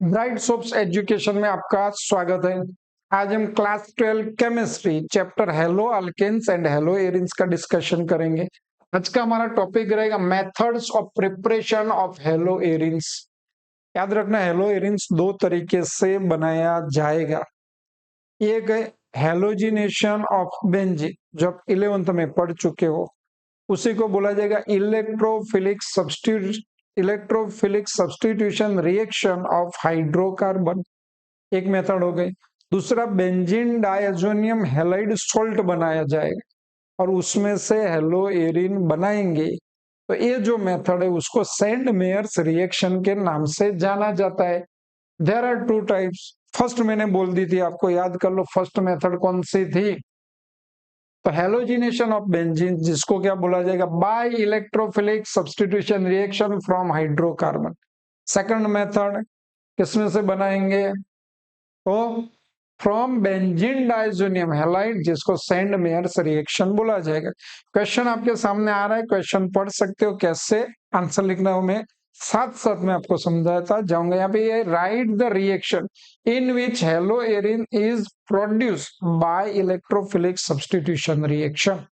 Bright soaps education में आपका स्वागत है। आज हम class 12 chemistry chapter haloalkanes and haloarenes का डिस्कशन करेंगे। आज का हमारा टॉपिक रहेगा methods of preparation of haloarenes. याद रखना, हेलो एरिन्स दो तरीके से बनाया जाएगा। एक है हेलोजिनेशन ऑफ बेंजीन, जो आप 11th में पढ़ चुके हो, उसी को बोला जाएगा electrophilic substitution reaction of hydrocarbon. एक मेथड हो गई। दूसरा, बेंजीन डायजोनियम हैलाइड सोल्ट बनाया जाएगा और उसमें से हेलो एरिन बनाएंगे। तो ये जो मेथड है उसको सेंड मेयर्स रिएक्शन के नाम से जाना जाता है। There are two types. First मैंने बोल दी थी, आपको याद कर लो फर्स्ट मेथड कौन सी थी। तो हेलोजिनेशन ऑफ बेंजीन, जिसको क्या बोला जाएगा, by electrophilic substitution reaction from hydrocarbon. Second method किसमें से बनाएंगे, तो फ्रॉम बेंजीन डायजोनियम हैलाइड, जिसको सेंड मेयर्स रिएक्शन बोला जाएगा। क्वेश्चन आपके सामने आ रहा है, क्वेश्चन पढ़ सकते हो, कैसे आंसर लिखना हो मैं साथ साथ में आपको समझाता जाऊंगा। यहाँ पे ये right the reaction in which hello Erin is produced by electrophilic substitution reaction.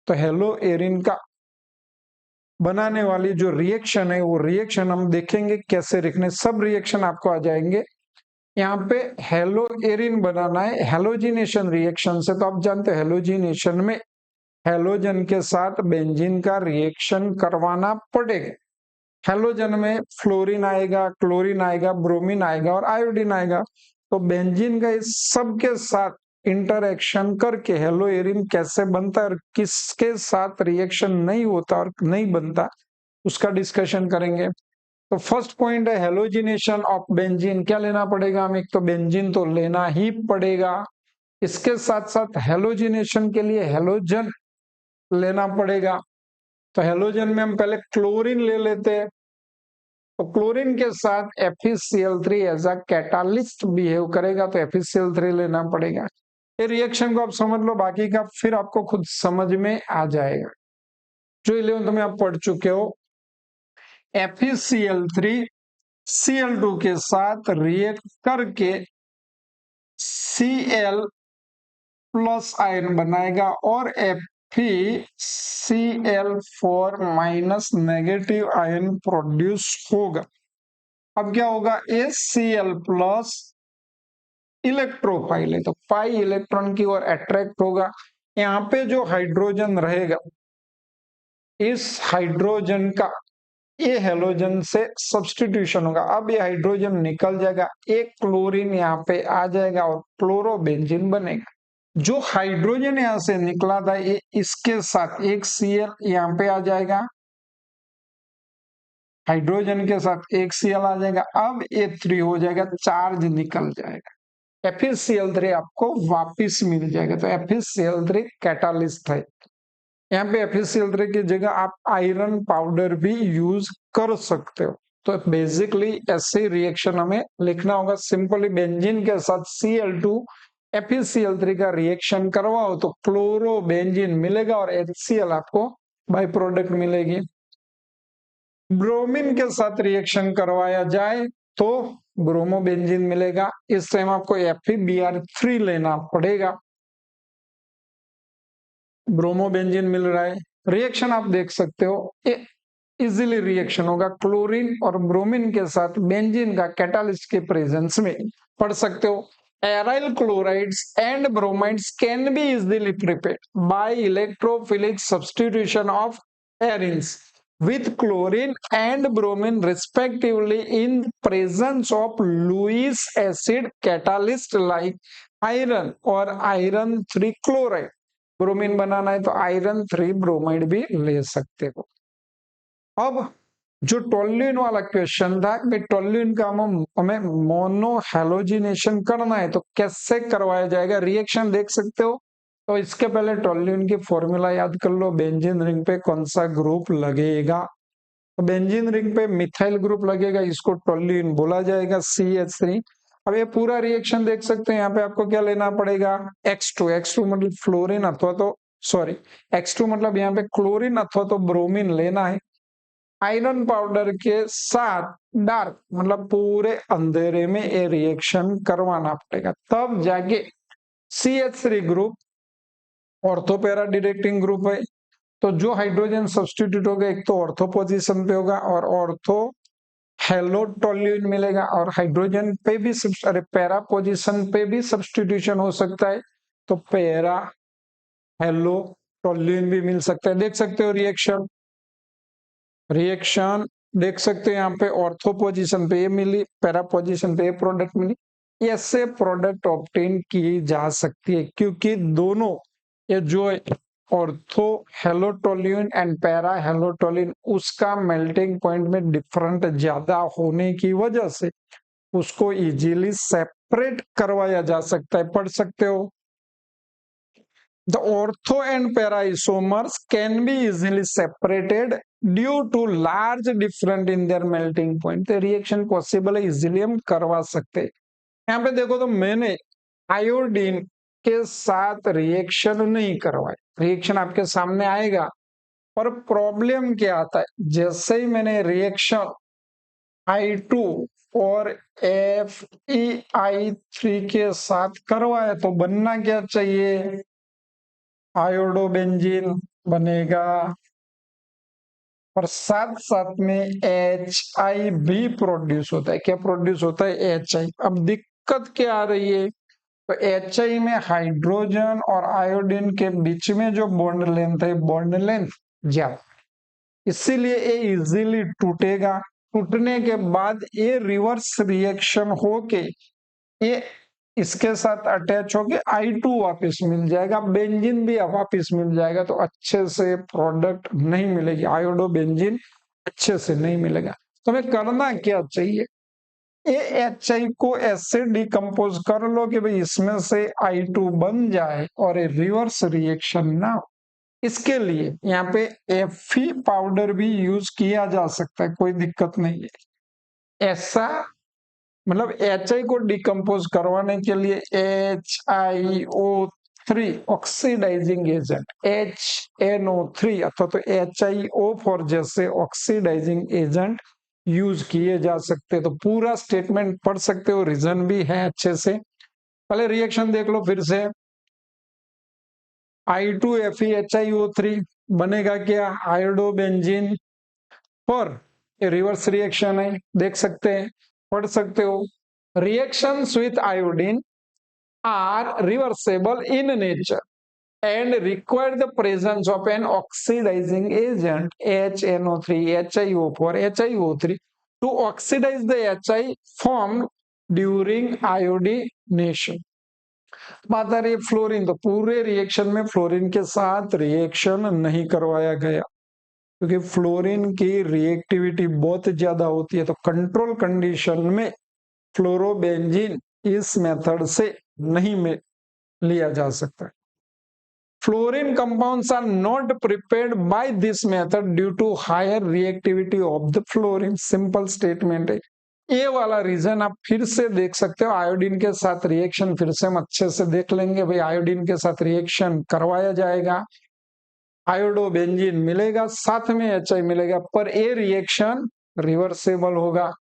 तो हेलो एरिन का बनाने वाली जो रिएक्शन है वो रिएक्शन हम देखेंगे कैसे लिखने, सब रिएक्शन आपको आ जाएंगे। यहाँ पे हेलो एरिन बनाना है हेलोजिनेशन रिएक्शन से। तो आप जानते हो हेलोजिनेशन में हेलोजन के साथ बेंजीन का रिएक्शन करवाना पड़ेगा। हेलोजन में फ्लोरीन आएगा, क्लोरीन आएगा, ब्रोमीन आएगा और आयोडीन आएगा। तो बेंजीन का इस सब के साथ इंटरएक्शन करके हेलो एरिन कैसे बनता है और किसके साथ रिएक्शन नहीं होता और नहीं बनता, उसका डिस्कशन करेंगे। तो फर्स्ट पॉइंट है हेलोजिनेशन ऑफ बेंजीन। क्या लेना पड़ेगा हमें, एक तो बेंजीन तो लेना ही पड़ेगा, इसके साथ साथ हेलोजिनेशन के लिए हेलोजन लेना पड़ेगा। तो हेलोजन में हम पहले क्लोरीन ले लेते हैं। तो क्लोरीन के साथ FeCl3 as a catalyst behave करेगा, तो FeCl3 लेना पड़ेगा। ये रिएक्शन को आप समझ लो, बाकी का फिर आपको खुद समझ में आ जाएगा। जो 11th में आप पढ़ चुके हो, FeCl3 Cl2 के साथ रिएक्ट करके Cl प्लस आयन बनाएगा और FeCl4 minus negative ion produce होगा। अब क्या होगा, ACl प्लस इलेक्ट्रोफाइल है तो पाई इलेक्ट्रॉन की ओर अट्रैक्ट होगा। यहाँ पे जो हाइड्रोजन रहेगा, इस हाइड्रोजन का ये हेलोजन से सब्स्टिट्यूशन होगा। अब ये हाइड्रोजन निकल जाएगा, एक क्लोरीन यहाँ पे आ जाएगा और क्लोरोबेंजीन बनेगा। जो हाइड्रोजन यहाँ से निकला था ये इसके साथ एक Cl यहाँ पे आ जाएगा, हाइड्रोजन के साथ एक Cl आ जाएगा। अब A3 हो जाएगा, चार्ज निकल जाएगा, FeCl3 आपको वापिस मिल जाएगा। तो FeCl3 कैटालिस्ट है। यहाँ पे FeCl3 की जगह आप आयरन पाउडर भी यूज कर सकते हो। तो बेसिकली ऐसे रिएक्शन हमें लिखना होगा। सिंपली बेंजीन के साथ Cl2 FeCl3 का रिएक्शन करवाओ तो क्लोरोबेंजीन मिलेगा और HCl आपको बाई प्रोडक्ट मिलेगी। ब्रोमीन के साथ रिएक्शन करवाया जाए तो ब्रोमोबेंजीन मिलेगा। इस टाइम आपको FeBr3 लेना पड़ेगा। ब्रोमोबेंजीन मिल रहा है, रिएक्शन आप देख सकते हो, इजीली रिएक्शन होगा क्लोरीन और ब्रोमीन के साथ बेंजीन का कैटालिस्ट के प्रेजेंस में। पढ़ सकते हो, aryl chlorides and bromides can be easily prepared by electrophilic substitution of arenes with chlorine and bromine respectively in presence of Lewis acid catalyst like iron और iron 3 chloride। ब्रोमीन बनाना है तो iron 3 bromide भी ले सकते हो। अब जो toluene वाला क्वेश्चन था कि टोल्यूइन का हमें मोनो हेलोजिनेशन करना है तो कैसे करवाया जाएगा, रिएक्शन देख सकते हो। तो इसके पहले टोल्यूइन की फॉर्मूला याद कर लो, बेंजीन रिंग पे कौन सा ग्रुप लगेगा। तो बेंजीन रिंग पे मिथाइल ग्रुप लगेगा, इसको टोल्यूइन बोला जाएगा, CH3। अब ये पूरा रिएक्शन देख सकते हैं। यहाँ पे आपको क्या लेना पड़ेगा, X2 मतलब फ्लोरीन अथवा तो X2 मतलब यहाँ पे क्लोरीन अथवा तो ब्रोमीन लेना है। आयरन पाउडर के साथ डार्क मतलब पूरे अंधेरे में ये रिएक्शन करवाना पड़ेगा, तब जाके CH3 group ortho para directing group है। तो जो हाइड्रोजन सब्स्टिट्यूट होगा एक तो ऑर्थो पोजीशन पे होगा और ऑर्थो हेलो टोल्यूइन मिलेगा, और हाइड्रोजन पे भी अरे पैरा पोजीशन पे भी सब्स्टिट्यूशन हो सकता है, तो पैरा हेलो टोल्यूइन भी मिल सकता है। देख सकते हो रिएक्शन रिएक्शन देख सकते हो यहाँ पे ऑर्थो पोजीशन पे ये मिली, पैरा पोजीशन पे ये प्रोडक्ट मिली। ऐसे प्रोडक्ट ऑब्टेन की जा सकती है क्योंकि दोनों ये जो ऑर्थो हेलोटोल्यूइन एंड पैरा हेलोटोल्यूइन उसका मेल्टिंग पॉइंट में डिफरेंट ज्यादा होने की वजह से उसको इजीली सेपरेट करवाया जा सकता है। पढ़ सकते हो, the ortho and para isomers can be easily separated due to large difference in their melting point। तो रिएक्शन पॉसिबल है, इजीली हम करवा सकते हैं। यहाँ पे देखो तो मैंने आयोडीन के साथ रिएक्शन नहीं करवाई, रिएक्शन आपके सामने आएगा, पर प्रॉब्लम क्या आता है, जैसे ही मैंने रिएक्शन I2 और FeI3 के साथ करवाया तो बनना क्या चाहिए, आयोडोबेंजीन बनेगा और साथ साथ में HI भी प्रोड्यूस होता है। क्या प्रोड्यूस होता है, HI। अब दिक्कत क्या आ रही है, तो HI में हाइड्रोजन और आयोडीन के बीच में जो बॉन्ड लेंथ है, बॉन्ड लेंथ ज्यादा, इसीलिए ये इजीली टूटेगा। टूटने के बाद ये रिवर्स रिएक्शन होके ये इसके साथ अटैच होके I2 वापस मिल जाएगा, बेंजीन भी वापस मिल जाएगा, तो अच्छे से प्रोडक्ट नहीं मिलेगी, आयोडो बेंजीन अच्छे से नहीं मिलेगा। तो हमें करना क्या चाहिए, HI को ऐसे डिकम्पोज कर लो कि भाई इसमें से I2 बन जाए और ये रिवर्स रिएक्शन ना हो। इसके लिए यहाँ पे Fe पाउडर भी यूज किया जा सकता है, कोई दिक्कत नहीं है। ऐसा मतलब HI को डिकम्पोज करवाने के लिए HiO3 ऑक्सीडाइजिंग एजेंट, HNO3 अथवा तो HiO4 जैसे ऑक्सीडाइजिंग एजेंट यूज किए जा सकते। तो पूरा स्टेटमेंट पढ़ सकते हो, रीजन भी है अच्छे से। पहले रिएक्शन देख लो फिर से, I2FeHiO3 बनेगा क्या, आयोडोबेंजीन पर रिवर्स रिएक्शन है, देख सकते हैं, पढ़ सकते हो। Reactions with iodine are reversible in nature and require the presence of an oxidizing agent HNO3, HiO4, HiO3 to oxidize the HI formed during iodination। बात आ रही है फ्लोरीन, तो पूरे रिएक्शन में फ्लोरीन के साथ रिएक्शन नहीं करवाया गया क्योंकि फ्लोरीन की रिएक्टिविटी बहुत ज्यादा होती है, तो कंट्रोल कंडीशन में फ्लोरोबेंजीन इस मेथड से नहीं में लिया जा सकता। Fluorine compounds are not prepared by this method due to higher reactivity of the fluorine। Simple statement है, ये वाला रीजन आप फिर से देख सकते हो। आयोडीन के साथ रिएक्शन फिर से हम अच्छे से देख लेंगे, भाई आयोडीन के साथ रिएक्शन करवाया जाएगा, आयोडोबेंजीन मिलेगा, साथ में HI मिलेगा, पर ये रिएक्शन रिवर्सेबल होगा।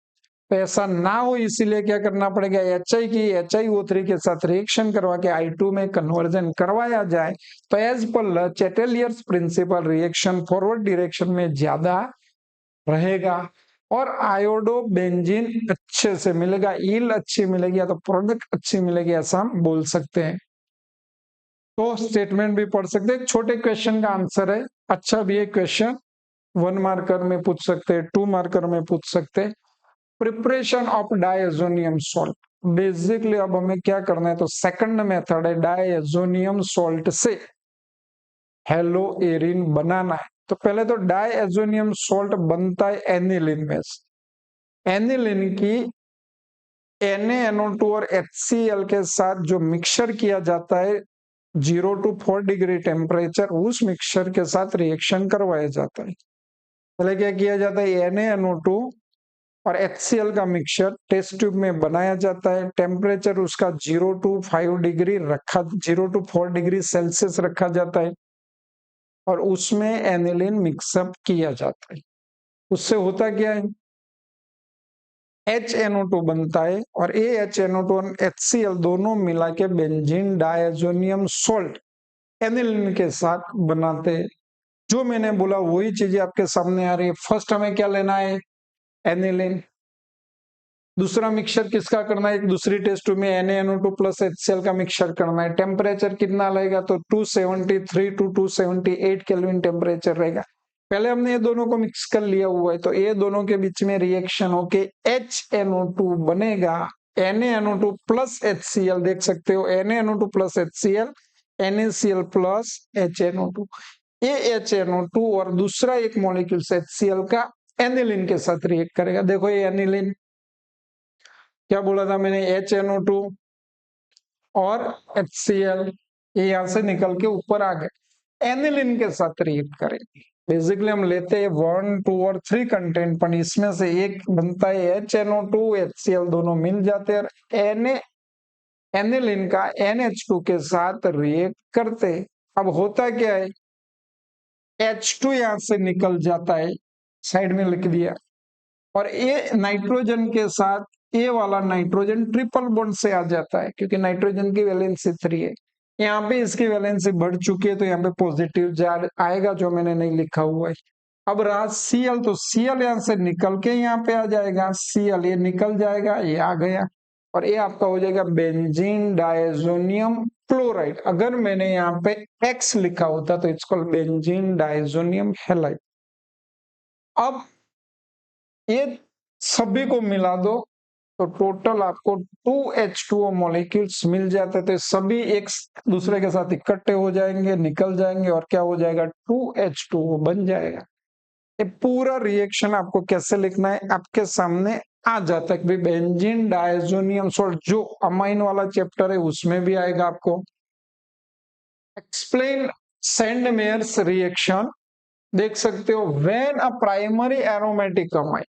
तो ऐसा ना हो इसीलिए क्या करना पड़ेगा, HI की HiO3 के साथ रिएक्शन करवा के I2 में कन्वर्जन करवाया जाए। तो as per Le Chatelier's principle reaction forward direction में ज्यादा रहेगा और आयोडोबेंजीन अच्छे से मिलेगा, ईल अच्छी मिलेगी या तो प्रोडक्ट अच्छी मिलेगी, ऐसा हम बोल सकते हैं। तो स्टेटमेंट भी पढ़ सकते हैं, छोटे क्वेश्चन का आंसर है। अच्छा भी है क्वेश्चन, 1 मार्कर में पूछ सकते हैं, 2 मार्कर में पूछ सकते हैं। Preparation of diazonium salt, basically अब हमें क्या करना है, तो सेकंड मेथड है डायजोनियम सॉल्ट से हेलो एरिन बनाना है। तो पहले तो डायजोनियम सॉल्ट बनता है एनिलीन में, एनिलीन की NaNO2 और HCl के साथ जो मिक्सचर किया जाता है 0 to 4 डिग्री टेम्परेचर, उस मिक्सचर के साथ रिएक्शन करवाया जाता है। पहले क्या किया जाता है, NaNO2 और HCl का मिक्सचर टेस्ट ट्यूब में बनाया जाता है, टेम्परेचर उसका 0 to 5 डिग्री रखा, 0 to 4 डिग्री सेल्सियस रखा जाता है और उसमें एनिलीन मिक्सअप किया जाता है। उससे होता क्या है, HNO2 बनता है और HNO2 और HCl दोनों मिला के बेंजीन डायजोनियम सोल्ट एनिलीन के साथ बनाते हैं। जो मैंने बोला वही चीजें आपके सामने आ रही है। फर्स्ट हमें क्या लेना है, एनिलीन। दूसरा मिक्सचर किसका करना है, एक दूसरी टेस्ट में NaNO2 प्लस HCl का मिक्सचर करना है। टेम्परेचर कितना लगेगा, तो 273 टू 278 केल्विन टेम्परेचर रहेगा। पहले हमने ये दोनों को मिक्स कर लिया हुआ है, तो ये दोनों के बीच में रिएक्शन होके HNO2 बनेगा। NaNO2 प्लस HCl, देख सकते हो NaNO2 plus HCl, NaCl plus HNO2। ये HNO2 और दूसरा एक मॉलिक्यूल HCl का एनिलीन के साथ रिएक्ट करेगा। देखो ये एनिलीन, क्या बोला था मैंने, HNO2 और HCl, ये यहां से निकल के ऊपर आ गए, एनिलीन के साथ रिएक्ट करेंगे। बेसिकली हम लेते हैं 1, 2 और 3 कंटेंट, पर इसमें से एक बनता है HNO2, HCl दोनों मिल जाते हैं, एनिलीन का NH2 के साथ रिएक्ट करते। अब होता क्या है, H2 यहां से निकल जाता है, साइड में लिख दिया, और ये नाइट्रोजन के साथ ये वाला नाइट्रोजन ट्रिपल बॉन्ड से आ जाता है, क्योंकि नाइट्रोजन की वैलेंसी 3 है। यहाँ पे इसकी वैलेंसी बढ़ चुकी है, तो यहाँ पे पॉजिटिव चार्ज आएगा, जो मैंने नहीं लिखा हुआ है। अब रहा Cl, तो Cl यहाँ से निकल के यहाँ पे आ जाएगा, Cl ये निकल जाएगा, ये आ गया, और ये आपका हो जाएगा बेंजीन डायजोनियम क्लोराइड। अगर मैंने यहाँ पे X लिखा होता तो it's called benzene diazonium halide. अब ये सभी को मिला दो तो टोटल आपको 2H2O मॉलिक्यूल्स मिल जाते, तो सभी एक दूसरे के साथ इकट्ठे हो जाएंगे, निकल जाएंगे, और क्या हो जाएगा, 2H2O बन जाएगा। ये पूरा रिएक्शन आपको कैसे लिखना है आपके सामने आ जाता है। बेंजीन डायजोनियम सोल्ट, जो अमाइन वाला चैप्टर है उसमें भी आएगा आपको। एक्सप्लेन सेंडमेयर्स रिएक्शन, देख सकते हो, when a primary aromatic amine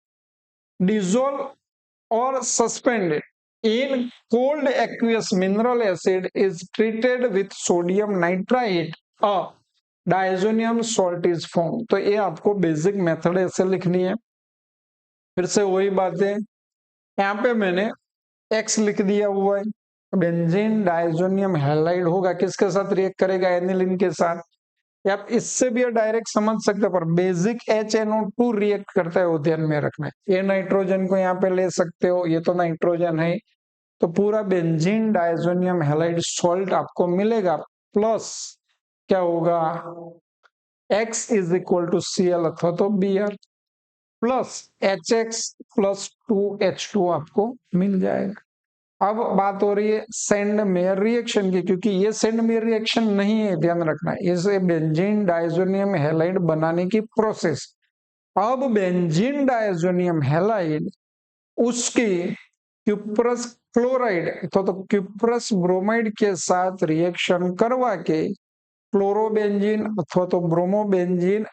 dissolve or suspended in cold aqueous mineral acid is treated with sodium nitrite, a diazonium salt is formed। तो ये आपको बेसिक मेथड ऐसे लिखनी है। फिर से वही बात है, यहाँ पे मैंने X लिख दिया हुआ है, बेंजीन डायजोनियम हैलाइड होगा, किसके साथ रिएक्ट करेगा, एनिलीन के साथ। या आप इससे भी डायरेक्ट समझ सकते हो, पर बेसिक HNO2 रिएक्ट करता है वो ध्यान में रखना है। ये नाइट्रोजन को यहाँ पे ले सकते हो, ये तो नाइट्रोजन है, तो पूरा बेंजीन डायजोनियम हैलाइड सॉल्ट आपको मिलेगा। प्लस क्या होगा, X is equal to Cl अथवा तो Br plus HX plus 2H2 आपको मिल जाएगा। अब बात हो रही है सेंड मेयर रिएक्शन की, क्योंकि ये सेंड मेयर रिएक्शन नहीं है, ध्यान रखना है, इसे बेंजीन डायजोनियम हैलाइड बनाने की प्रोसेस। अब बेंजीन डायजोनियम हैलाइड उसकी क्यूप्रस क्लोराइड तो क्यूप्रस ब्रोमाइड के साथ रिएक्शन करवा के क्लोरोबेंजीन अथवा तो ब्रोमोबेंजीन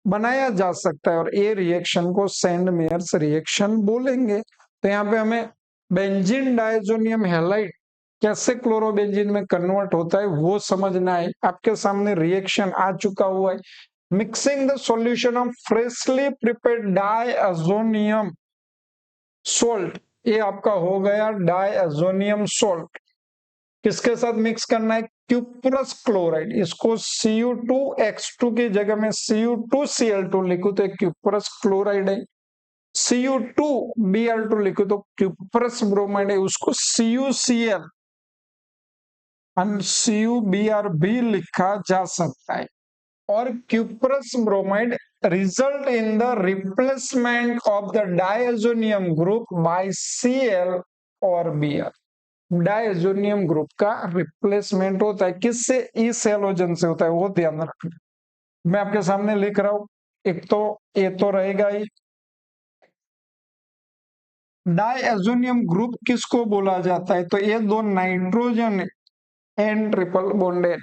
बनाया जा सकता है, और ये रिएक्शन को सेंड मेयर्स रिएक्शन बोलेंगे। तो यहाँ पे हमें बेंजीन डायजोनियम हैलाइड कैसे क्लोरोबेंजीन में कन्वर्ट होता है वो समझना है। आपके सामने रिएक्शन आ चुका हुआ है, mixing the solution of freshly prepared diazonium salt, ये आपका हो गया डायazonium सोल्ट। किसके साथ मिक्स करना है, क्यूप्रस क्लोराइड, इसको Cu2X2 की जगह में Cu2Cl2 लिखूं तो क्यूप्रस क्लोराइड है। Cu2Br2 लिखो तो क्यूप्रस ब्रोमाइड है, उसको CuCl और CuBr भी लिखा जा सकता है। और cuprous bromide result in the replacement of the diazonium group by Cl और Br। डायazonium ग्रुप का रिप्लेसमेंट होता है, किससे, इस हैलोजन से होता है, वो ध्यान रखना। मैं आपके सामने लिख रहा हूं, एक तो ये तो रहेगा ही। डायazonium ग्रुप किसको बोला जाता है, तो ये दो नाइट्रोजन एन ट्रिपल बॉन्डेड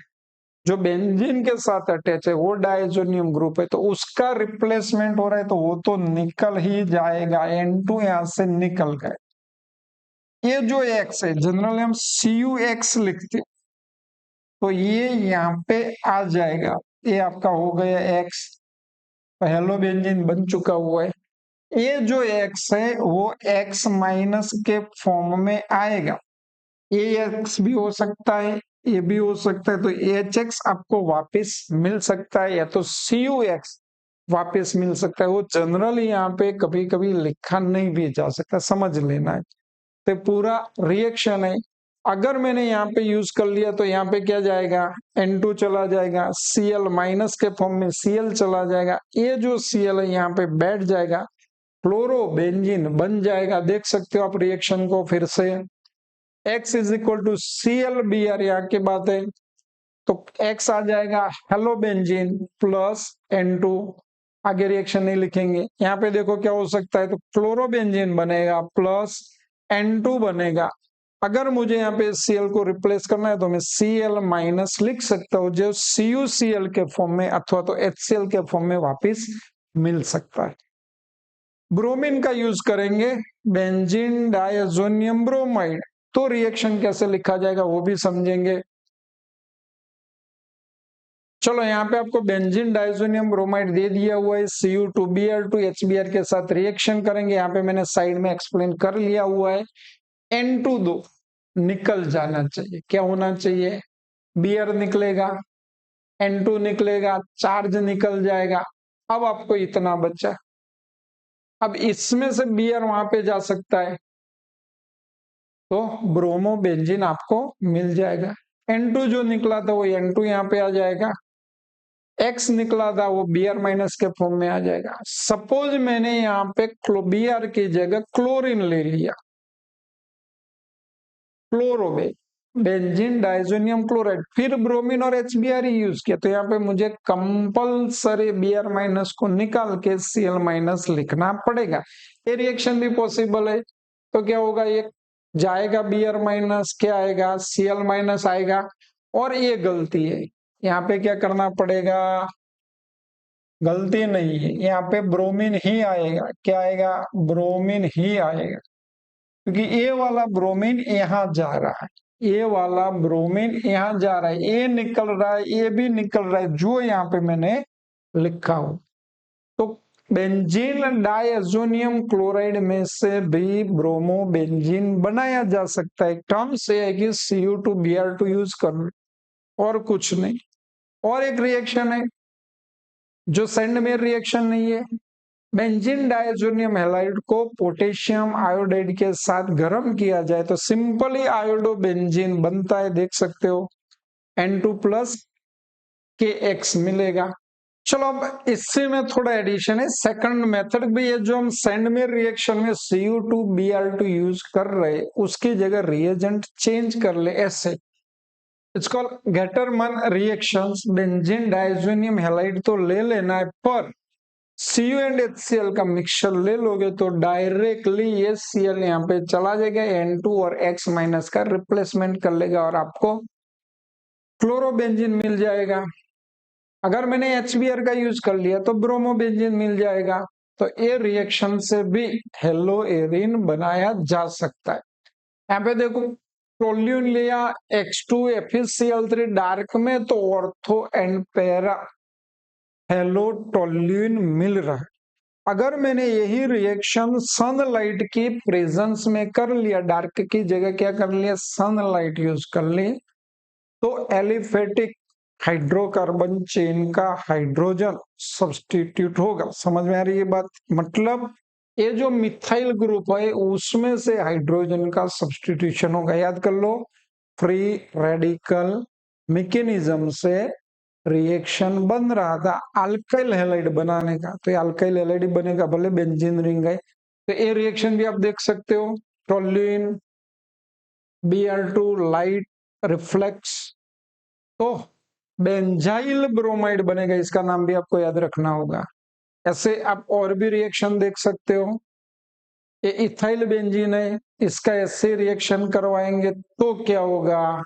जो बेंजीन के साथ अटैच है वो डायazonium ग्रुप है, तो उसका रिप्लेसमेंट हो रहा है, तो वो तो निकल ही जाएगा, N2 यहां से निकल गए। ये जो X है, जनरली हम CuX लिखते हैं, तो ये यहाँ पे आ जाएगा, ये आपका हो गया X, तो हेलो बेंजीन बन चुका हुआ है। ये जो x है वो x माइनस के फॉर्म में आएगा। ये x भी हो सकता है, ये भी हो सकता है, तो hx आपको वापस मिल सकता है या तो cux वापस मिल सकता है। वो जनरली यहाँ पे कभी कभी लिखा नहीं भी जा सकता, समझ लेना है। तो पूरा रिएक्शन है, अगर मैंने यहाँ पे यूज कर लिया तो यहाँ पे क्या जाएगा, N2 चला जाएगा, Cl माइनस के फॉर्म में Cl चला जाएगा, ये जो Cl है यहाँ पे बैठ जाएगा, क्लोरोबेंजीन बन जाएगा। देख सकते हो आप रिएक्शन को फिर से, X is equal to Cl Br, यहाँ की बात है, तो X आ जाएगा हेलोबेंजीन प्लस N2। आगे रिएक्शन नहीं लिखेंगे, यहाँ पे देखो क्या हो सकता है, तो क्लोरोबेंजीन बनेगा प्लस N2 बनेगा। अगर मुझे यहाँ पे Cl को रिप्लेस करना है तो मैं Cl माइनस लिख सकता हूँ, जो CuCl के फॉर्म में अथवा तो HCl के फॉर्म में वापस मिल सकता है। ब्रोमीन का यूज करेंगे, बेंजीन डायजोनियम ब्रोमाइड, तो रिएक्शन कैसे लिखा जाएगा वो भी समझेंगे। चलो यहाँ पे आपको बेंजीन डायजोनियम ब्रोमाइड दे दिया हुआ है, Cu2Br2 HBr के साथ रिएक्शन करेंगे। यहाँ पे मैंने साइड में एक्सप्लेन कर लिया हुआ है। N2 दो निकल जाना चाहिए, क्या होना चाहिए, Br निकलेगा, N2 निकलेगा, चार्ज निकल जाएगा। अब आपको इतना बचा, अब इसमें से Br वहां पे जा सकता है तो ब्रोमो बेंजीन आपको मिल जाएगा। N2 जो निकला था वो N2 यहाँ पे आ जाएगा, X निकला था वो Br माइनस के फॉर्म में आ जाएगा। सपोज मैंने यहाँ पे Br की जगह क्लोरीन ले लिया, क्लोरोबे बेंजीन डाइजोनियम क्लोराइड, फिर ब्रोमीन और HBr यूज किया, तो यहाँ पे मुझे कंपल्सरी Br माइनस को निकाल के Cl माइनस लिखना पड़ेगा। ये रिएक्शन भी पॉसिबल है, तो क्या होगा, ये जाएगा Br माइनस, क्या आएगा Cl माइनस आएगा। और ये गलती है, यहाँ पे क्या करना पड़ेगा, गलती नहीं है, यहाँ पे ब्रोमीन ही आएगा, क्या आएगा, ब्रोमीन ही आएगा, क्योंकि ये वाला ब्रोमीन यहाँ जा रहा है, ये वाला ब्रोमीन यहाँ जा रहा है, ये निकल रहा है, ये भी निकल रहा है, जो यहाँ पे मैंने लिखा हो। तो बेंजीन डायजोनियम क्लोराइड में से भी ब्रोमो बेंजीन बनाया जा सकता है। टर्म से है कि Cu2Br2 यूज कर, और कुछ नहीं। और एक रिएक्शन है जो सेंडमेयर रिएक्शन नहीं है, बेंजीन डायजोनियम हैलाइड को पोटेशियम आयोडाइड के साथ गर्म किया जाए तो सिंपली आयोडो बेंजीन बनता है, देख सकते हो, N2 प्लस KX मिलेगा। चलो अब इससे में थोड़ा एडिशन है, सेकंड मेथड भी है, जो हम सेंडमेयर रिएक्शन में Cu2Br2 यूज कर रहे, उसकी जगह रिएजेंट चेंज कर ले, ऐसे it's called Gattermann reactions. Benzene diazonium halide तो ले लेना है, पर Cu एंड HCl का मिक्सचर ले लोगे तो डायरेक्टली ये Cl यहाँ पे चला जाएगा, N2 और X माइनस का रिप्लेसमेंट कर लेगा और आपको क्लोरोबेंजीन मिल जाएगा। अगर मैंने HBr का यूज कर लिया तो ब्रोमोबेंजीन मिल जाएगा। तो ये रिएक्शन से भी हेलोएरिन बनाया जा सकता है। यहाँ पे देखो, टोल्यून लिया, X2FeCl3 डार्क में, तो ऑर्थो एंड पैरा हेलोटोल्यून मिल रहा है। अगर मैंने यही रिएक्शन सनलाइट की प्रेजेंस में कर लिया, डार्क की जगह क्या कर लिया, सनलाइट यूज कर ली, तो एलिफेटिक हाइड्रोकार्बन चेन का हाइड्रोजन सब्स्टिट्यूट होगा। समझ में आ रही है बात, मतलब ये जो मिथाइल ग्रुप है उसमें से हाइड्रोजन का सब्स्टिट्यूशन होगा। याद कर लो, फ्री रेडिकल मैकेनिज्म से रिएक्शन बन रहा था अल्काइल हैलाइड बनाने का, तो ये अल्काइल हैलाइड बनेगा, भले बेंजीन रिंग है। तो ये रिएक्शन भी आप देख सकते हो, टोल्यूइन Br2 लाइट रिफ्लेक्स, तो बेंजाइल ब्रोमाइड बनेगा, इसका नाम भी आपको याद रखना होगा। ऐसे आप और भी रिएक्शन देख सकते हो, ये इथाइल बेंजीन है, इसका ऐसे रिएक्शन करवाएंगे तो क्या होगा,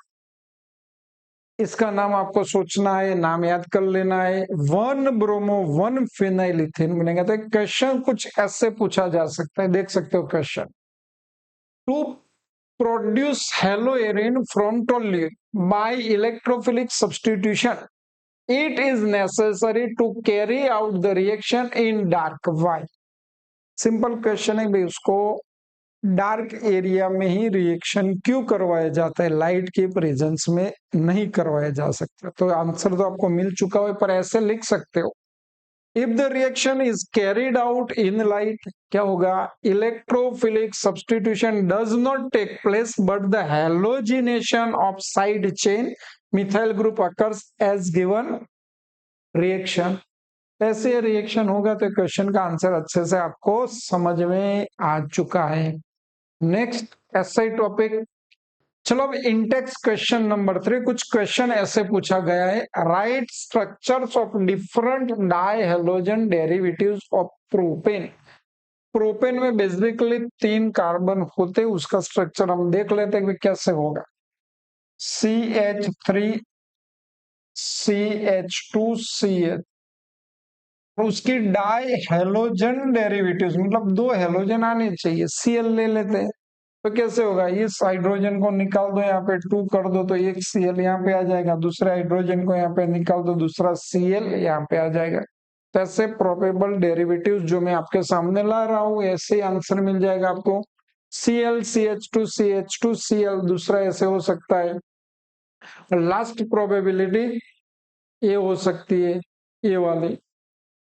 इसका नाम आपको सोचना है, नाम याद कर लेना है, 1 ब्रोमो 1 फिनाइल इथेन बनेगा। तो क्वेश्चन कुछ ऐसे पूछा जा सकता है, देख सकते हो question, to produce haloarene from toluene by electrophilic substitution it is necessary to carry out the reaction in dark. Why? Simple question है भाई, उसको डार्क एरिया में ही रिएक्शन क्यों करवाया जाता है, लाइट के प्रेजेंस में नहीं करवाया जा सकता। तो आंसर तो आपको मिल चुका हो, पर ऐसे लिख सकते हो, if the reaction is carried out in light, क्या होगा, electrophilic substitution does not take place but the halogenation of side chain methyl group occurs as given reaction. ऐसे रिएक्शन होगा तो क्वेश्चन का आंसर अच्छे से आपको समझ में आ चुका है। नेक्स्ट ऐसा टॉपिक, चलो अब इंटेक्स क्वेश्चन नंबर 3। कुछ क्वेश्चन ऐसे पूछा गया है, right structures of different die halogen derivatives of propane. Propane में बेसिकली 3 कार्बन होते, उसका स्ट्रक्चर हम देख लेते हैं कि कैसे होगा। CH3 CH2 CH, उसकी डाई हेलोजन डेरिवेटिव्स मतलब 2 हेलोजन आने चाहिए, Cl ले लेते हैं। तो कैसे होगा, इस हाइड्रोजन को निकाल दो, यहाँ पे 2 कर दो तो एक Cl यहाँ पे आ जाएगा, दूसरे हाइड्रोजन को यहाँ पे निकाल दो, दूसरा Cl यहाँ पे आ जाएगा। तो ऐसे प्रोबेबल डेरिवेटिव्स जो मैं आपके सामने ला रहा हूँ, ऐसे आंसर मिल जाएगा आपको। Cl CH2 CH2 Cl, दूसरा ऐसे हो सकता है। लास्ट प्रोबेबिलिटी ये हो सकती है, ये वाली।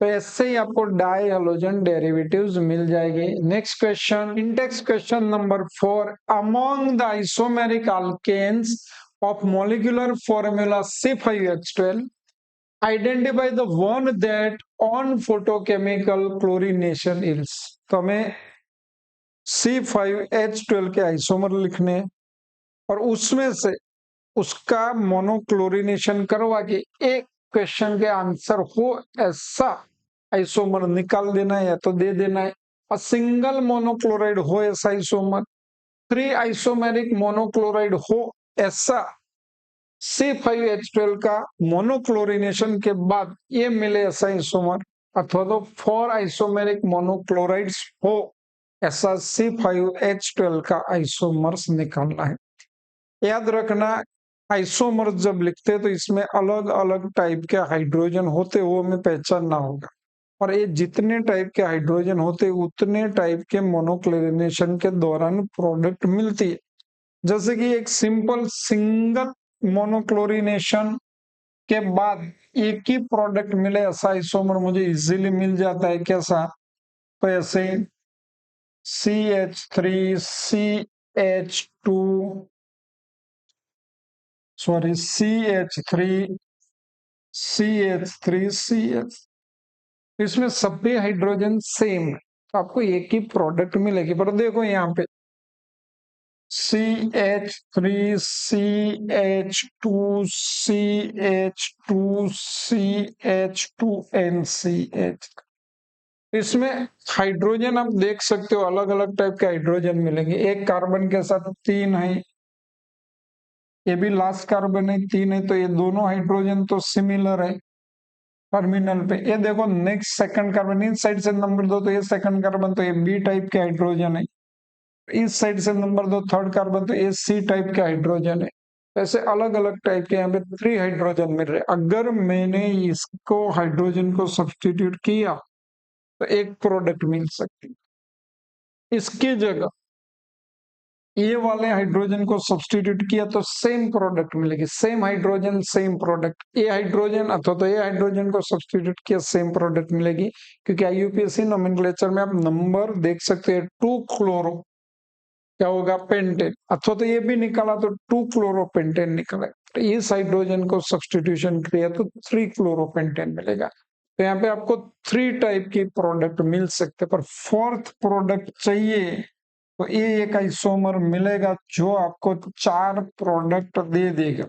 तो ऐसे ही आपको डाई हेलोजन डेरिवेटिव्स मिल जाएंगे। Next question, index question number 4, among the isomeric alkanes of molecular formula C5H12 identify the one that on photochemical chlorination yields. तो हमें C5H12 के आइसोमर लिखने और उसमें से उसका मोनोक्लोरिनेशन करवा के एक क्वेश्चन के आंसर हो ऐसा आइसोमर निकाल देना है या तो दे देना है। और सिंगल मोनोक्लोराइड हो ऐसा आइसोमर, 3 आइसोमेरिक मोनोक्लोराइड हो ऐसा C5H12 का मोनोक्लोरिनेशन के बाद ये मिले ऐसा आइसोमर, अथवा तो 4 आइसोमेरिक मोनोक्लोराइड्स हो ऐसा C5H12 का आइसोमर्स निकालना है। याद रखना, आइसोमर्स जब लिखते हैं तो इसमें अलग अलग टाइप के हाइड्रोजन होते, वो हमें पहचानना होगा। और ये जितने टाइप के हाइड्रोजन होते उतने टाइप के मोनोक्लोरिनेशन के दौरान प्रोडक्ट मिलती है। जैसे कि एक सिंपल सिंगल मोनोक्लोरिनेशन के बाद एक ही प्रोडक्ट मिले ऐसा आइसोमर मुझे इजीली मिल जाता है, कैसा, तो ऐसे CH3 CH2 sorry CH3 CH3 CH, इसमें सभी हाइड्रोजन सेम है तो आपको एक ही प्रोडक्ट मिलेगी। पर देखो यहाँ पे CH3 CH2 CH2 CH2 NCH, इसमें हाइड्रोजन आप देख सकते हो अलग अलग टाइप के हाइड्रोजन मिलेंगे। एक कार्बन के साथ 3 है, ये भी लास्ट कार्बन है 3 है, तो ये दोनों हाइड्रोजन तो सिमिलर है टर्मिनल पे। ये देखो नेक्स्ट सेकंड कार्बन, इस साइड से नंबर 2 तो ये सेकंड कार्बन, तो ये बी टाइप के हाइड्रोजन है। इस साइड से नंबर 2 थर्ड कार्बन, तो ये सी टाइप के हाइड्रोजन है। ऐसे अलग अलग टाइप के यहाँ पे 3 हाइड्रोजन मिल रहे। अगर मैंने इसको हाइड्रोजन को सब्सटीट्यूट किया तो एक प्रोडक्ट मिल सकती, इसकी जगह ये वाले हाइड्रोजन को सब्सटीट्यूट किया तो सेम प्रोडक्ट मिलेगी, सेम हाइड्रोजन सेम प्रोडक्ट। ये हाइड्रोजन अथवा तो ये हाइड्रोजन को सब्सटीट्यूट किया सेम प्रोडक्ट मिलेगी, क्योंकि IUPAC नोमेनक्लेचर में आप नंबर देख सकते हैं 2 क्लोरो क्या होगा पेंटेन, अथवा तो ये भी निकाला तो 2 क्लोरोपेंटेन निकला। तो इस हाइड्रोजन को सब्सटीट्यूशन किया तो 3 क्लोरोपेंटेन मिलेगा। तो यहाँ पे आपको 3 टाइप की प्रोडक्ट मिल सकते, पर 4th प्रोडक्ट चाहिए तो ये एक आइसोमर मिलेगा जो आपको 4 प्रोडक्ट दे देगा।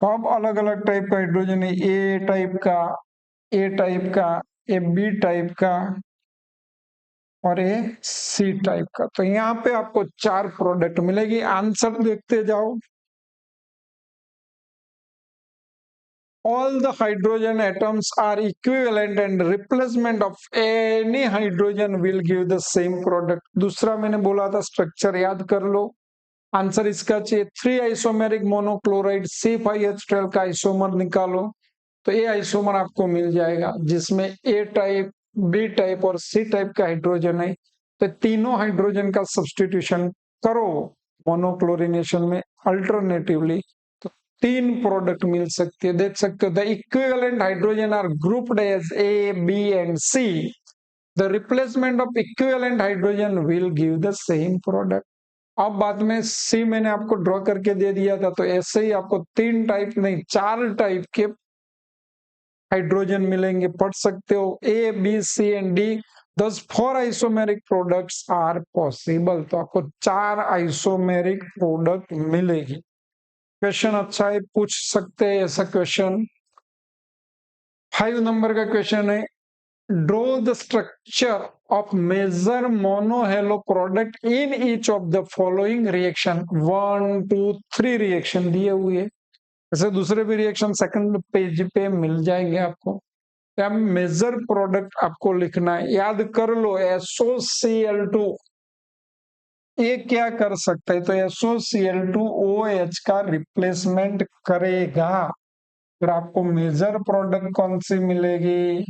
तो अब अलग अलग टाइप का हाइड्रोजन है, ए टाइप का, ए टाइप का, ए बी टाइप का और ए सी टाइप का। तो यहाँ पे आपको 4 प्रोडक्ट मिलेगी। आंसर देखते जाओ। All the hydrogen atoms are equivalent and replacement of any hydrogen will give the same product। दूसरा मैंने बोला था स्ट्रक्चर याद कर लो। आंसर इसका चाहिए 3 आइसोमेरिक मोनोक्लोराइड C5H12 का आइसोमर निकालो। तो ए आइसोमर आपको मिल जाएगा जिसमें ए टाइप, बी टाइप और सी टाइप का हाइड्रोजन है। तो तीनों हाइड्रोजन का सब्स्टिट्यूशन करो मोनोक्लोरिनेशन में अल्टरनेटिवली, तो 3 प्रोडक्ट मिल सकती है। देख सकते हो the equivalent hydrogen are grouped as A, B and C. The replacement of equivalent hydrogen will give the same product. अब बाद में सी मैंने आपको ड्रॉ करके दे दिया था, तो ऐसे ही आपको 3 टाइप नहीं 4 टाइप के हाइड्रोजन मिलेंगे, पढ़ सकते हो ए, बी, सी एंड डी। दस 4 आइसोमेरिक प्रोडक्ट्स आर पॉसिबल। तो आपको 4 आइसोमेरिक प्रोडक्ट मिलेगी। क्वेश्चन अच्छा है, पूछ सकते हैं ऐसा क्वेश्चन। 5 नंबर का क्वेश्चन है, draw the structure of major monohalo product in each of the following reaction. 1 2 3 reaction दिए हुए हैं। ऐसे दूसरे भी रिएक्शन सेकंड पेज पे मिल जाएंगे आपको। मेजर प्रोडक्ट आपको लिखना है, याद कर लो। SOCl2 ये क्या कर सकता है, तो SOCl2OH का रिप्लेसमेंट करेगा। फिर आपको मेजर प्रोडक्ट कौन सी मिलेगी,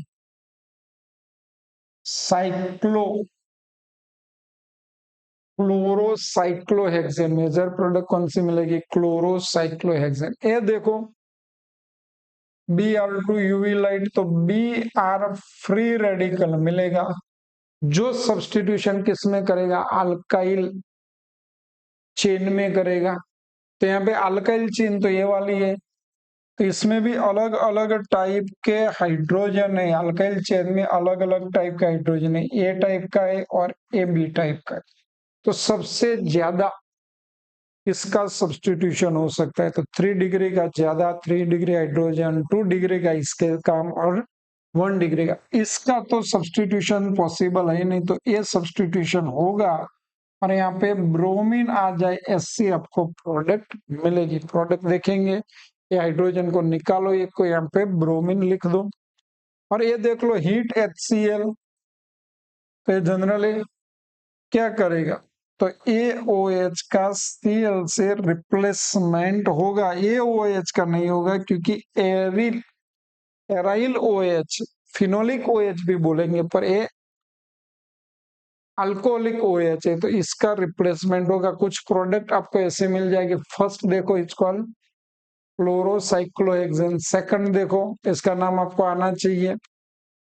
साइक्लो क्लोरोसाइक्लोहेक्सेन। मेजर प्रोडक्ट कौन सी मिलेगी, क्लोरोसाइक्लोहेक्सेन। ये देखो Br2 यूवी लाइट, तो Br फ्री रेडिकल मिलेगा जो सब्स्टिट्यूशन किस में करेगा, अल्काइल चेन में करेगा। तो यहाँ पे अल्काइल चेन तो ये वाली है, तो इसमें भी अलग अलग टाइप के हाइड्रोजन है। अल्काइल चेन में अलग अलग टाइप का हाइड्रोजन है, ए टाइप का है और ए बी टाइप का है। तो सबसे ज्यादा इसका सब्स्टिट्यूशन हो सकता है, तो 3 डिग्री का ज्यादा, 3 डिग्री हाइड्रोजन, 2 डिग्री का इसके काम और 1 डिग्री का इसका तो सब्स्टिट्यूशन पॉसिबल है नहीं, तो ये सब्स्टिट्यूशन होगा और यहाँ पे ब्रोमीन आ जाए, SC आपको प्रोडक्ट मिलेगी। प्रोडक्ट देखेंगे, ये हाइड्रोजन को निकालो, एक को यहाँ पे ब्रोमीन लिख दो। और ये देख लो हीट HCl, तो जनरली क्या करेगा, तो AOH का Cl से रिप्लेसमेंट होगा। AOH का नहीं होगा क्योंकि एराइल OH, फिनोलिक OH भी बोलेंगे, पर ये अल्कोहलिक OH है, तो इसका रिप्लेसमेंट होगा। कुछ प्रोडक्ट आपको ऐसे मिल जाएंगे। फर्स्ट देखो इसको क्लोरोसाइक्लोहेक्सेन, सेकंड देखो इसका नाम आपको आना चाहिए,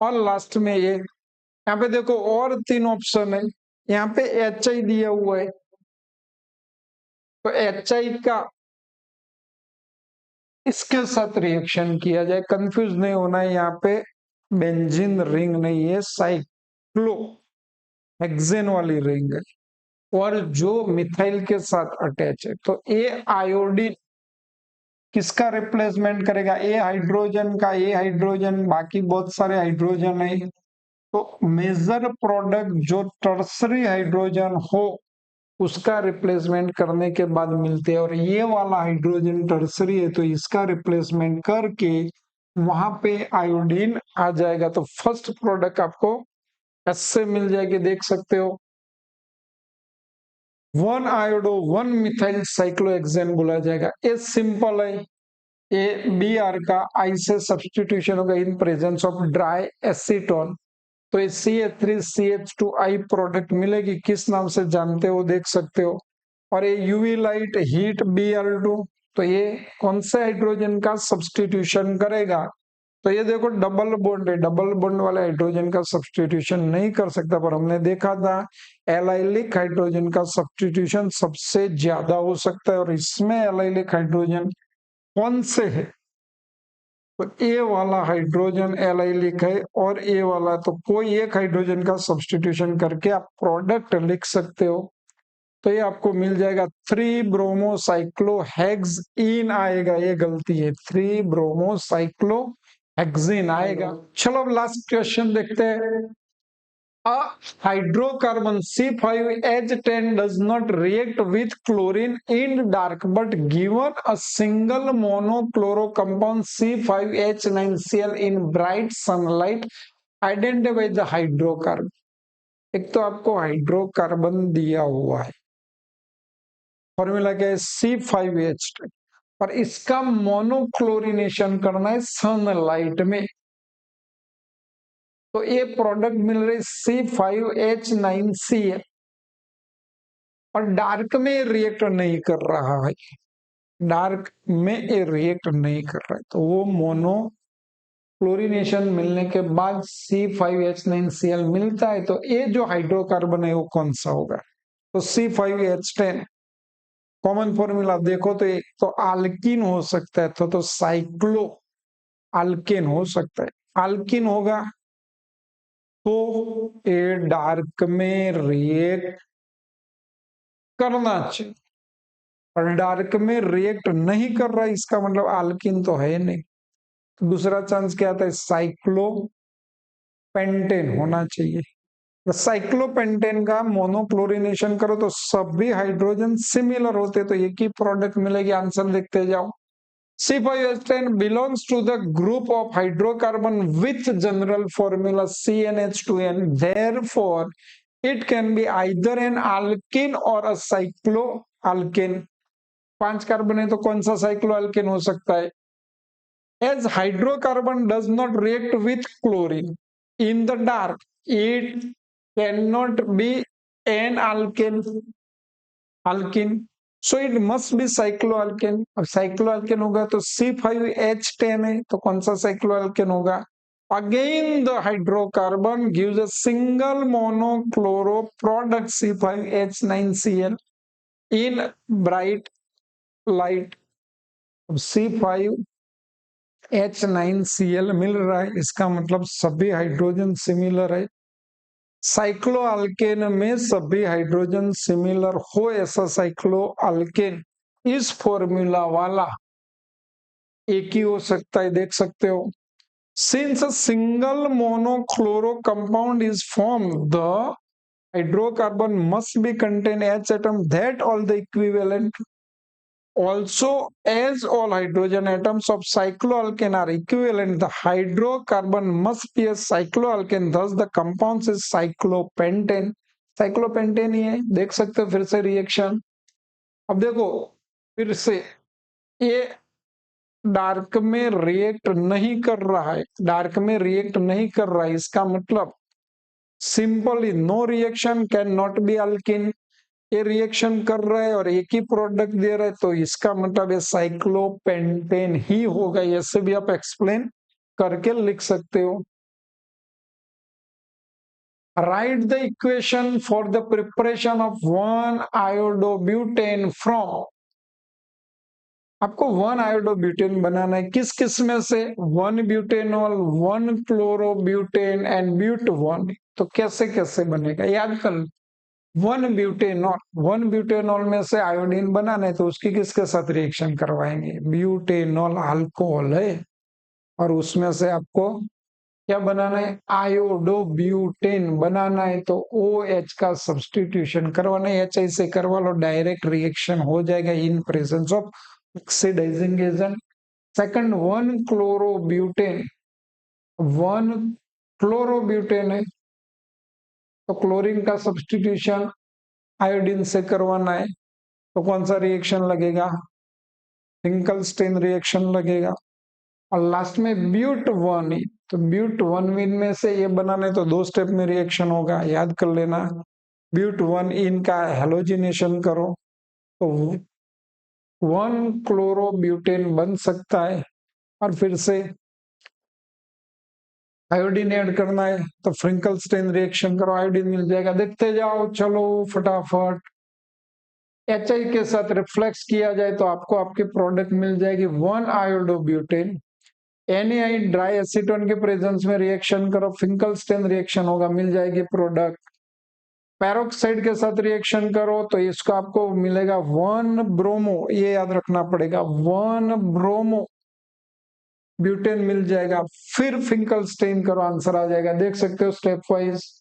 और लास्ट में ये यहाँ पे देखो और 3 ऑप्शन है। यहाँ पे HI दिया हुआ है, तो HI का इसके साथ रिएक्शन किया जाए, कंफ्यूज नहीं होना है। यहाँ पे बेंजीन रिंग नहीं है, साइक्लो हेक्सेन वाली रिंग है, और जो मिथाइल के साथ अटैच है। तो ए आयोडीन किसका रिप्लेसमेंट करेगा, ए हाइड्रोजन का, ए हाइड्रोजन, बाकी बहुत सारे हाइड्रोजन है। तो मेजर प्रोडक्ट जो टर्सरी हाइड्रोजन हो उसका रिप्लेसमेंट करने के बाद मिलते हैं, और ये वाला हाइड्रोजन टर्सरी है तो इसका रिप्लेसमेंट करके वहां पे आयोडीन आ जाएगा। तो फर्स्ट प्रोडक्ट आपको एस से मिल जाएगी, देख सकते हो 1 आयोडो 1 मिथाइल साइक्लोहेक्सेन बोला जाएगा। ये सिंपल है, ए बी आर का आई से सब्स्टिट्यूशन होगा इन प्रेजेंस ऑफ ड्राई एसीटोन, तो ये CH3CH2I प्रोडक्ट मिलेगी। किस नाम से जानते हो देख सकते हो। और ये यूवी लाइट हीट Br2, तो ये कौन से हाइड्रोजन का सब्स्टिट्यूशन करेगा, तो ये देखो डबल बॉन्ड है, डबल बॉन्ड वाले हाइड्रोजन का सब्स्टिट्यूशन नहीं कर सकता, पर हमने देखा था एलाइलिक हाइड्रोजन का सब्स्टिट्यूशन सबसे ज्यादा हो सकता है। और इसमें एलाइलिक हाइड्रोजन कौन से है, तो ए वाला हाइड्रोजन एलाइलिक है और ए वाला, तो कोई एक हाइड्रोजन का सब्स्टिट्यूशन करके आप प्रोडक्ट लिख सकते हो। तो ये आपको मिल जाएगा 3 ब्रोमोसाइक्लोहेक्सीन आएगा, ये गलती है, 3 ब्रोमोसाइक्लोहेक्सीन आएगा। चलो अब लास्ट क्वेश्चन देखते हैं। A hydrocarbon C5H10 does not react with chlorine in dark, but given a single monochloro compound C5H9Cl in bright sunlight, identify the hydrocarbon। एक तो आपको हाइड्रोकार्बन दिया हुआ है, फॉर्मूला क्या है C5H10, और इसका मोनोक्लोरिनेशन करना है सनलाइट में, तो ये प्रोडक्ट मिल रही C5H9Cl, और डार्क में रिएक्ट नहीं कर रहा है, डार्क में ये रिएक्ट नहीं कर रहा है, तो वो मोनो क्लोरीनेशन मिलने के बाद C5H9Cl मिलता है, तो ये जो हाइड्रोकार्बन है वो कौन सा होगा? तो C5H10 कॉमन फॉर्मूला देखो तो एक तो आल्किन हो सकता है, तो साइक्लो अल्केन हो सकता है, अल्किन होगा तो ये डार्क में रिएक्ट करना चाहिए, और डार्क में रिएक्ट नहीं कर रहा है इसका मतलब अल्किन तो है नहीं। तो दूसरा चांस क्या आता है? साइक्लोपेंटेन होना चाहिए। तो साइक्लोपेंटेन का मोनोक्लोरिनेशन करो तो सभी हाइड्रोजन सिमिलर होते, तो एक ही प्रोडक्ट मिलेगी। आंसर देखते जाओ। C5H10 belongs to the group of hydrocarbon with general formula CnH2n. Therefore, it can be either an alkene or a cycloalkane. 5 carbon है तो कौन सा साइक्लोअल्केन हो सकता है? As hydrocarbon does not react with chlorine in the dark, it cannot be an alkane. So it must be cycloalkane. अब cycloalkane होगा तो C5H10 है, तो कौन सा cycloalkane होगा? Again the hydrocarbon gives a single monochloro product C5H9Cl in bright light. C5H9Cl मिल रहा है, इसका मतलब सभी हाइड्रोजन सिमिलर है। साइक्लोअल्केन में सभी हाइड्रोजन सिमिलर हो ऐसा साइक्लोअल्केन इस फॉर्मूला वाला एक ही हो सकता है, देख सकते हो। Since a single monochloro compound is form, the hydrocarbon must be contain H atom that all the equivalent. Also, as all hydrogen atoms of cycloalkane are equivalent, the hydrocarbon must be a cycloalkane. Thus, the compound is cyclopentane. Cyclopentane ही है, देख सकते हो फिर से reaction. अब देखो फिर से ये डार्क में रिएक्ट नहीं कर रहा है, डार्क में रिएक्ट नहीं कर रहा है, इसका मतलब simply no reaction can not be alkyne. ये रिएक्शन कर रहा है और एक ही प्रोडक्ट दे रहा है, तो इसका मतलब ये साइक्लोपेंटेन ही होगा। ऐसे भी आप एक्सप्लेन करके लिख सकते हो। Right the equation for the preparation of 1 iodobutane from. आपको 1 आयोडोब्यूटेन बनाना है, किस किस में से? 1 ब्यूटेनॉल, 1 क्लोरोब्यूटेन एंड ब्यूट 1। तो कैसे कैसे बनेगा याद कर। 1 ब्यूटेनॉल में से आयोडीन बनाना है, तो उसकी किसके साथ रिएक्शन करवाएंगे? ब्यूटेनॉल अल्कोहल है, और उसमें से आपको क्या बनाना है? आयोडोब्यूटेन बनाना है, तो OH का सब्स्टिट्यूशन करवाना है। H से करवा लो, डायरेक्ट रिएक्शन हो जाएगा in presence of oxidising agent. Second 1 chlorobutane, 1 chlorobutane है, तो क्लोरीन का सब्स्टिट्यूशन आयोडीन से करवाना है, तो कौन सा रिएक्शन लगेगा? फिंकलस्टीन रिएक्शन लगेगा। और लास्ट में ब्यूट 1, तो ब्यूट 1 में से ये बनाने तो 2 स्टेप में रिएक्शन होगा, याद कर लेना। ब्यूट 1 इनका हेलोजिनेशन करो तो 1 क्लोरोब्यूटेन बन सकता है, और फिर से आयोडीन ऐड करना है तो फ्रिंकलस्टीन रिएक्शन करो, आयोडीन मिल जाएगा। देखते जाओ, चलो फटाफट। HI के साथ रिफ्लेक्स किया जाए तो आपको आपकी प्रोडक्ट मिल जाएगी 1 आयोडोब्यूटेन। NaI ड्राई एसीटोन के प्रेजेंस में रिएक्शन करो, फिंकलस्टीन रिएक्शन होगा, मिल जाएगी प्रोडक्ट। पैरोक्साइड के साथ रिएक्शन करो तो इसको आपको मिलेगा 1 ब्रोमो, ये याद रखना पड़ेगा, 1 ब्रोमो ब्यूटेन मिल जाएगा। फिर फिंकलस्टीन करो, आंसर आ जाएगा। देख सकते हो स्टेप वाइज।